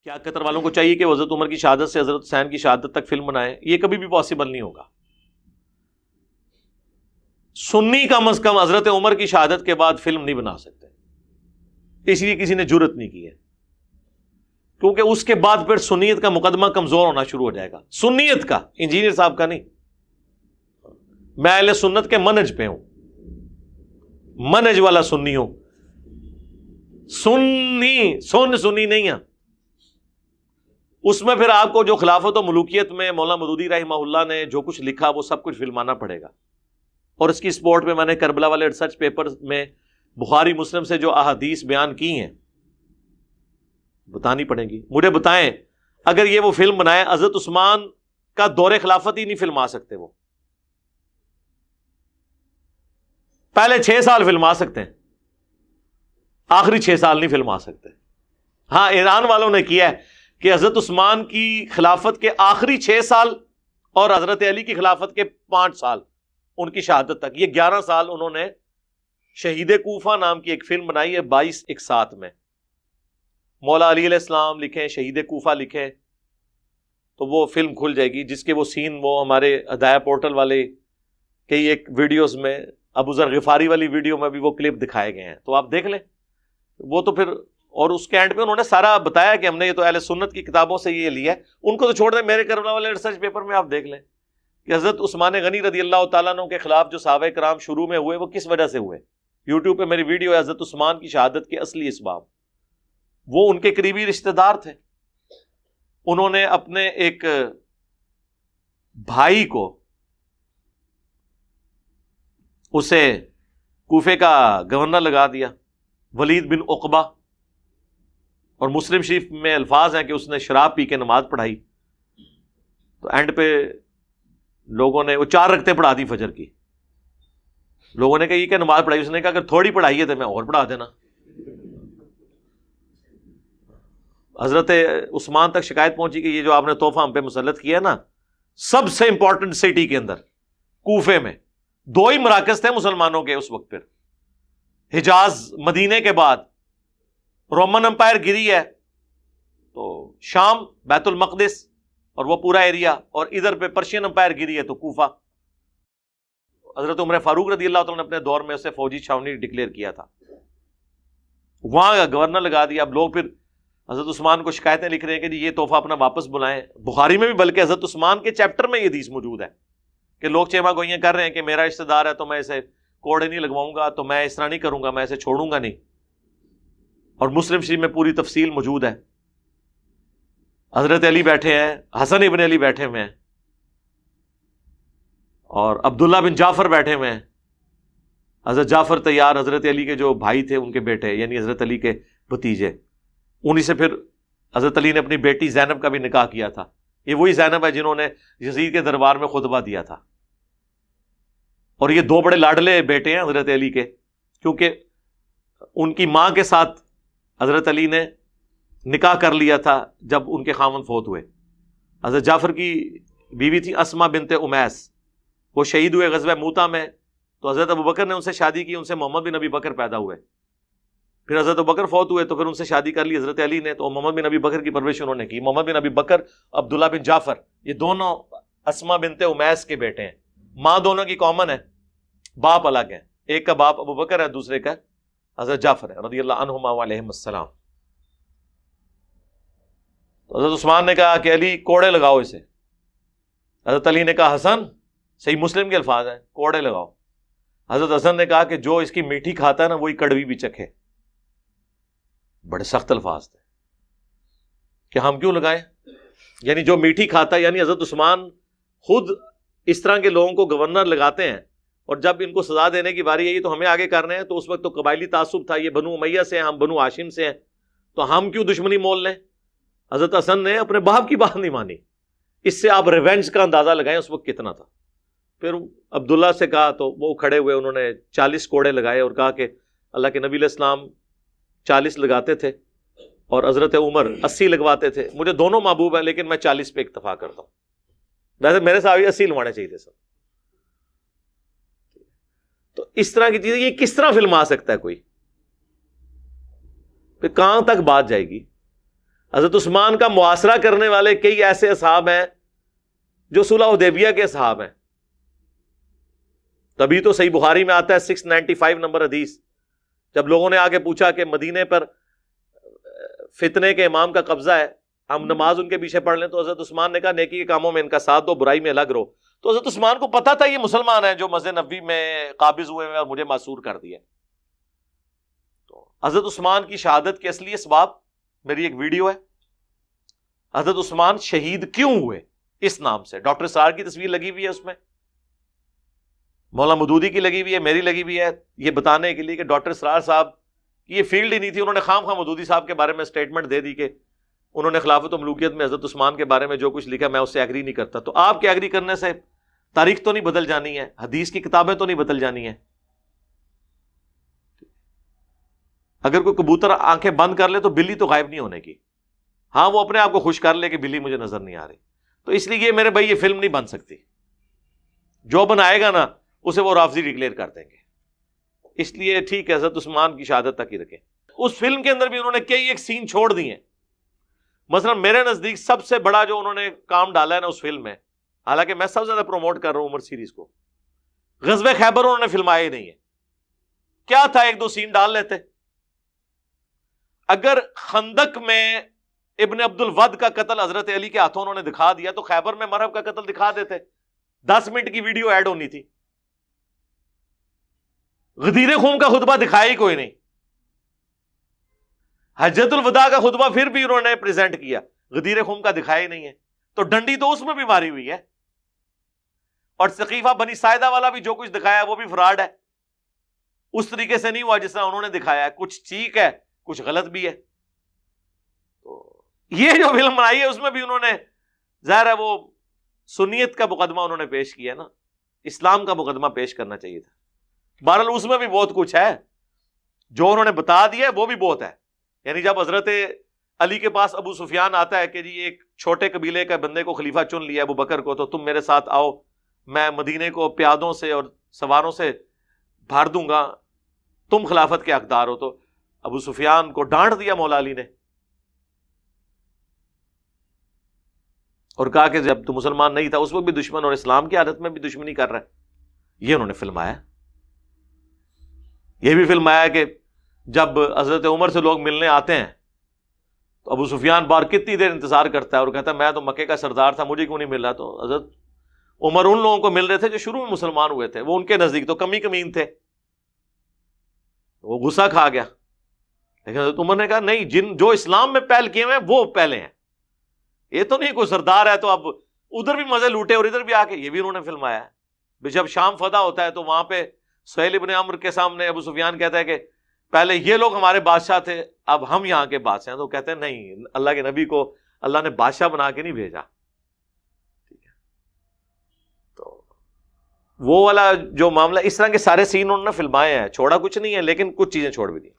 کیا قطر والوں کو چاہیے کہ حضرت عمر کی شہادت سے حضرت حسین کی شہادت تک فلم بنائیں؟ یہ کبھی بھی پاسبل نہیں ہوگا. سنی کم از کم حضرت عمر کی شہادت کے بعد فلم نہیں بنا سکتے، اس لیے کسی نے جرت نہیں کی ہے، کیونکہ اس کے بعد پھر سنیت کا مقدمہ کمزور ہونا شروع ہو جائے گا. سنیت کا، انجینئر صاحب کا نہیں. میں اہل سنت کے منہج پہ ہوں، منہج والا سنی ہوں. سنی نہیں ہے. اس میں پھر آپ کو جو خلافت و ملوکیت میں مولانا مودودی رحمہ اللہ نے جو کچھ لکھا وہ سب کچھ فلمانا پڑے گا. اور اس کی سپورٹ میں نے کربلا والے ریسرچ پیپر میں بخاری مسلم سے جو احادیث بیان کی ہیں بتانی پڑیں گی. مجھے بتائیں اگر یہ وہ فلم بنائے، حضرت عثمان کا دور خلافت ہی نہیں فلما سکتے، وہ پہلے 6 سال فلما سکتے ہیں، آخری 6 سال نہیں فلما سکتے. ہاں ایران والوں نے کیا ہے کہ حضرت عثمان کی خلافت کے آخری 6 سال اور حضرت علی کی خلافت کے 5 سال ان کی شہادت تک، یہ 11 سال انہوں نے شہید کوفہ نام کی ایک فلم بنائی ہے 22/1 میں. مولا علی علیہ السلام لکھیں، شہید کوفہ لکھیں تو وہ فلم کھل جائے گی، جس کے وہ سین وہ ہمارے ہدایہ پورٹل والے کئی ایک ویڈیوز میں، ابو ذر غفاری والی ویڈیو میں بھی وہ کلپ دکھائے گئے ہیں، تو آپ دیکھ لیں وہ تو پھر. اور اس کے اینڈ پہ انہوں نے سارا بتایا کہ ہم نے یہ تو اہل سنت کی کتابوں سے یہ لیا ہے. ان کو تو چھوڑ دیں، میرے کربلا والے ریسرچ پیپر میں آپ دیکھ لیں کہ حضرت عثمان غنی رضی اللہ تعالیٰ عنہ کے خلاف جو صحابہ کرام شروع میں ہوئے وہ کس وجہ سے ہوئے. یوٹیوب پہ میری ویڈیو ہے حضرت عثمان کی شہادت کے اصلی اسباب. وہ ان کے قریبی رشتہ دار تھے، انہوں نے اپنے ایک بھائی کو، اسے کوفے کا گورنر لگا دیا، ولید بن عقبہ. اور مسلم شریف میں الفاظ ہیں کہ اس نے شراب پی کے نماز پڑھائی، تو اینڈ پہ لوگوں نے وہ 4 رکعتیں پڑھا دی فجر کی. لوگوں نے کہا یہ کیا نماز پڑھائی؟ اس نے کہا اگر تھوڑی پڑھائی ہے تو میں اور پڑھا دینا. حضرت عثمان تک شکایت پہنچی کہ یہ جو آپ نے تحفہ ہم پہ مسلط کیا ہے نا، سب سے امپورٹنٹ سٹی کے اندر کوفے میں 2 ہی مراکز تھے مسلمانوں کے اس وقت، پھر حجاز مدینے کے بعد رومن امپائر گری ہے تو شام بیت المقدس اور وہ پورا ایریا، اور ادھر پہ پرشین امپائر گری ہے تو کوفہ. حضرت عمر فاروق رضی اللہ تعالیٰ نے اپنے دور میں اسے فوجی چھاونی ڈکلیئر کیا تھا، وہاں کا گورنر لگا دیا. اب لوگ پھر حضرت عثمان کو شکایتیں لکھ رہے ہیں کہ جی یہ تحفہ اپنا واپس بلائیں. بخاری میں بھی بلکہ حضرت عثمان کے چیپٹر میں یہ حدیث موجود ہے کہ لوگ چیما گوئیاں کر رہے ہیں کہ میرا رشتہ دار ہے تو میں اسے کوڑے نہیں لگواؤں گا، تو میں اس طرح نہیں کروں گا، میں اسے چھوڑوں گا نہیں. اور مسلم شریف میں پوری تفصیل موجود ہے. حضرت علی بیٹھے ہیں، حسن ابن علی بیٹھے ہوئے ہیں، اور عبداللہ بن جعفر بیٹھے ہوئے ہیں. حضرت جعفر طیار حضرت علی کے جو بھائی تھے ان کے بیٹے، یعنی حضرت علی کے بھتیجے. انہی سے پھر حضرت علی نے اپنی بیٹی زینب کا بھی نکاح کیا تھا. یہ وہی زینب ہے جنہوں نے یزید کے دربار میں خطبہ دیا تھا. اور یہ 2 بڑے لاڈلے بیٹے ہیں حضرت علی کے، کیونکہ ان کی ماں کے ساتھ حضرت علی نے نکاح کر لیا تھا جب ان کے خاوند فوت ہوئے. حضرت جعفر کی بیوی تھی اسما بنت امیس، وہ شہید ہوئے غزوہ موتا میں، تو حضرت ابوبکر نے ان سے شادی کی، ان سے محمد بن ابی بکر پیدا ہوئے. پھر حضرت ابوبکر فوت ہوئے تو پھر ان سے شادی کر لی حضرت علی نے، تو محمد بن ابی بکر کی پرورش انہوں نے کی. محمد بن ابی بکر، عبداللہ بن جعفر، یہ دونوں اسما بنت امیس کے بیٹے ہیں. ماں دونوں کی کامن ہے، باپ الگ ہے. ایک کا باپ ابوبکر ہے، دوسرے کا حضرت جعفر ہے رضی اللہ عنہما وعلیہم السلام. تو حضرت عثمان نے کہا کہ علی کوڑے لگاؤ اسے. حضرت علی نے کہا حسن، صحیح مسلم کے الفاظ ہیں، کوڑے لگاؤ. حضرت حسن نے کہا کہ جو اس کی میٹھی کھاتا ہے نا وہی کڑوی بھی چکھے. بڑے سخت الفاظ تھے کہ ہم کیوں لگائیں، یعنی جو میٹھی کھاتا ہے. یعنی حضرت عثمان خود اس طرح کے لوگوں کو گورنر لگاتے ہیں، اور جب ان کو سزا دینے کی باری آئی تو ہمیں آگے کرنے ہیں. تو اس وقت تو قبائلی تعصب تھا، یہ بنو امیہ سے ہیں، ہم بنو ہاشم سے ہیں، تو ہم کیوں دشمنی مول لیں. حضرت حسن نے اپنے باپ کی بات نہیں مانی. اس سے آپ ریونج کا اندازہ لگائیں اس وقت کتنا تھا. پھر عبداللہ سے کہا تو وہ کھڑے ہوئے، انہوں نے 40 کوڑے لگائے اور کہا کہ اللہ کے نبی علیہ السلام 40 لگاتے تھے اور حضرت عمر 80 لگواتے تھے. مجھے دونوں محبوب ہیں لیکن میں 40 پہ اکتفا کرتا ہوں. ویسے میرے صاحب 80 لگوانے چاہیے تھے سب. تو اس طرح کی چیزیں یہ کس طرح فلم آ سکتا ہے کوئی؟ پھر کہاں تک بات جائے گی؟ حضرت عثمان کا محاصرہ کرنے والے کئی ایسے اصحاب ہیں جو صلح حدیبیہ کے اصحاب ہیں. تبھی تو صحیح بخاری میں آتا ہے 695 نمبر حدیث، جب لوگوں نے آگے پوچھا کہ مدینے پر فتنے کے امام کا قبضہ ہے، ہم نماز ان کے پیچھے پڑھ لیں، تو حضرت عثمان نے کہا نیکی کے کاموں میں ان کا ساتھ دو، برائی میں الگ رہو. تو حضرت عثمان کو پتا تھا یہ مسلمان ہیں جو مسجد نبوی میں قابض ہوئے ہیں اور مجھے معصور کر دیا. تو حضرت عثمان کی شہادت کے اصلی اسباب میری ایک ویڈیو ہے، حضرت عثمان شہید کیوں ہوئے اس نام سے. ڈاکٹر اسرار کی تصویر لگی ہوئی ہے اس میں، مولانا مودودی کی لگی ہوئی ہے، میری لگی ہوئی ہے، یہ بتانے کے لیے کہ ڈاکٹر اسرار صاحب کی یہ فیلڈ ہی نہیں تھی. انہوں نے خام خواہ مودودی صاحب کے بارے میں سٹیٹمنٹ دے دی کہ انہوں نے خلافت و ملوکیت میں حضرت عثمان کے بارے میں جو کچھ لکھا میں اس سے ایگری نہیں کرتا. تو آپ کے ایگری کرنے سے تاریخ تو نہیں بدل جانی ہے، حدیث کی کتابیں تو نہیں بدل جانی ہیں. اگر کوئی کبوتر آنکھیں بند کر لے تو بلی تو غائب نہیں ہونے کی. ہاں وہ اپنے آپ کو خوش کر لے کہ بلی مجھے نظر نہیں آ رہی. تو اس لیے میرے بھائی یہ فلم نہیں بن سکتی، جو بنائے گا نا اسے وہ رافضی ڈکلیئر کر دیں گے. اس لیے ٹھیک ہے حضرت عثمان کی شہادت تک ہی رکھیں. اس فلم کے اندر بھی انہوں نے کئی ایک سین چھوڑ دیے. مثلا میرے نزدیک سب سے بڑا جو انہوں نے کام ڈالا ہے نا اس فلم میں، حالانکہ میں سب سے زیادہ پروموٹ کر رہا ہوں عمر سیریز کو، غزوہ خیبر انہوں نے فلمایا ہی نہیں ہے. کیا تھا، ایک دو سین ڈال لیتے. اگر خندق میں ابن عبد الود کا قتل حضرت علی کے ہاتھوں انہوں نے دکھا دیا تو خیبر میں مرہب کا قتل دکھا دیتے، 10 منٹ کی ویڈیو ایڈ ہونی تھی. غدیر خون کا خطبہ دکھایا ہی کوئی نہیں. حجۃ الوداع کا خطبہ پھر بھی انہوں نے پریزنٹ کیا، غدیر خون کا دکھایا ہی نہیں ہے. تو ڈنڈی تو اس میں بھی ماری ہوئی ہے. اور سقیفہ بنی ساعدہ والا بھی جو کچھ دکھایا ہے وہ بھی فراڈ ہے، اس طریقے سے نہیں ہوا جس طرح انہوں نے دکھایا ہے. کچھ ٹھیک ہے کچھ غلط بھی ہے. تو یہ جو فلم بنائی ہے اس میں بھی انہوں نے ظاہر ہے وہ سنیت کا مقدمہ انہوں نے پیش کیا نا، اسلام کا مقدمہ پیش کرنا چاہیے تھا. بہرحال اس میں بھی بہت کچھ ہے، جو انہوں نے بتا دیا وہ بھی بہت ہے. یعنی جب حضرت علی کے پاس ابو سفیان آتا ہے کہ جی ایک چھوٹے قبیلے کا بندے کو خلیفہ چن لیا ابو بکر کو، تو تم میرے ساتھ آؤ، میں مدینے کو پیادوں سے اور سواروں سے بھر دوں گا، تم خلافت کے حقدار ہو. تو ابو سفیان کو ڈانٹ دیا مولا علی نے اور کہا کہ جب تو مسلمان نہیں تھا اس وقت بھی دشمن اور اسلام کی عادت میں بھی دشمنی کر رہا ہے. یہ انہوں نے فلمایا. یہ بھی فلمایا کہ جب حضرت عمر سے لوگ ملنے آتے ہیں تو ابو سفیان بار کتنی دیر انتظار کرتا ہے اور کہتا ہے میں تو مکے کا سردار تھا، مجھے کیوں نہیں مل رہا. تو حضرت عمر ان لوگوں کو مل رہے تھے جو شروع میں مسلمان ہوئے تھے، وہ ان کے نزدیک تو کمی کمین تھے. وہ غصہ کھا گیا. لیکن حضرت عمر نے کہا نہیں، جو اسلام میں پہل کیے ہوئے ہیں وہ پہلے ہیں. یہ تو نہیں کوئی سردار ہے تو اب ادھر بھی مزے لوٹے اور ادھر بھی آ کے. یہ بھی انہوں نے فلمایا ہے. جب شام فتح ہوتا ہے تو وہاں پہ سہیل ابن عمرو کے سامنے ابو سفیان کہتا ہے کہ پہلے یہ لوگ ہمارے بادشاہ تھے، اب ہم یہاں کے بادشاہ ہیں. تو کہتے ہیں نہیں، اللہ کے نبی کو اللہ نے بادشاہ بنا کے نہیں بھیجا. ٹھیک ہے، تو وہ والا جو معاملہ، اس طرح کے سارے سین انہوں نے فلمائے ہیں، چھوڑا کچھ نہیں ہے، لیکن کچھ چیزیں چھوڑ بھی دی.